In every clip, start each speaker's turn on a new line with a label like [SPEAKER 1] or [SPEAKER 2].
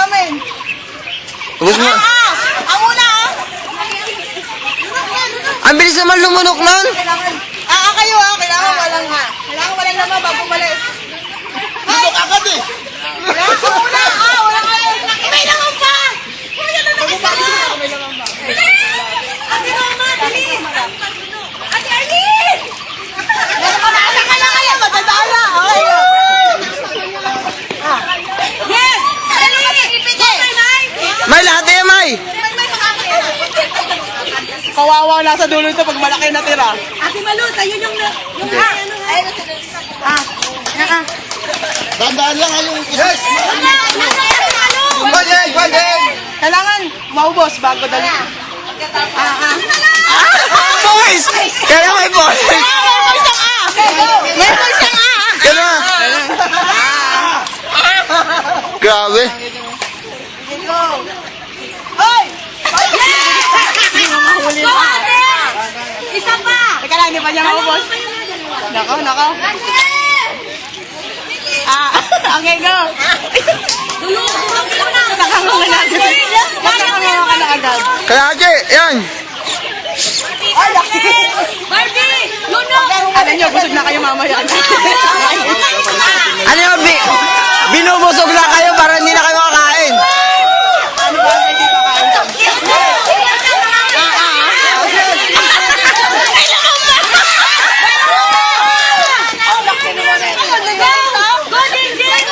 [SPEAKER 1] namin.
[SPEAKER 2] Ubus mo.
[SPEAKER 1] Ang una
[SPEAKER 2] Ang bilis naman lumunok nun.
[SPEAKER 1] kayo kailangan walang naman bago malis.
[SPEAKER 3] Dito agad eh.
[SPEAKER 1] Ang una wala kayo. May naman pa. May naman ba? Ate Mama, bilis. Ate Arlene. Malala ka na kayo, matadala. Yes!
[SPEAKER 2] May lahat eh, May.
[SPEAKER 1] Kawawa nasa dulo ito pag malaki na tira.
[SPEAKER 4] Ate Malut, ayun yung
[SPEAKER 3] Dandaan lang yung yes.
[SPEAKER 1] Kailangan maubos bago dali.
[SPEAKER 2] Boys! Kaya may boys!
[SPEAKER 1] May boys ang
[SPEAKER 2] Kaya Grabe.
[SPEAKER 1] Hoy!
[SPEAKER 4] Go, ate! Isa pa!
[SPEAKER 1] Teka lang, hindi pa niya maubos. Nako. Okay, go.
[SPEAKER 4] Dulog mo na!
[SPEAKER 1] Nakakunga na agad. Nakakunga ka na agad.
[SPEAKER 2] Kaya Ate, yan.
[SPEAKER 1] Ay, laki.
[SPEAKER 4] Barbie! Yun na!
[SPEAKER 1] Alam niyo, busog na kayo mamaya.
[SPEAKER 2] Ano yung binubusog na kayo para hindi na kayo makakain?
[SPEAKER 1] Ano ba ang hindi makain?
[SPEAKER 4] Go, Jinjin!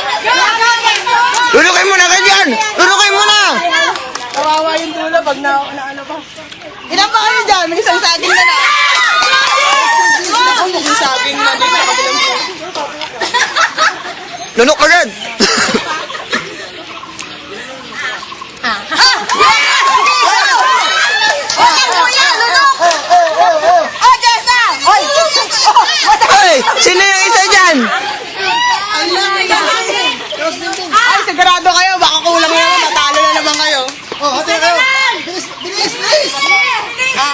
[SPEAKER 2] Lulukin mo na kayo dyan! Lulukin mo na!
[SPEAKER 1] Kawawa yung dulo pag ano pa. Ilan ba kayo dyan? May isang saging na na. Isang saging na din sa kabilang po.
[SPEAKER 2] Lunok agad! Hoy! Sino yung isa dyan?
[SPEAKER 1] Ay, sigurado kayo. Baka kulang yun. Matalo na naman kayo.
[SPEAKER 3] Oh, ate kayo. Bilis.
[SPEAKER 2] Ah!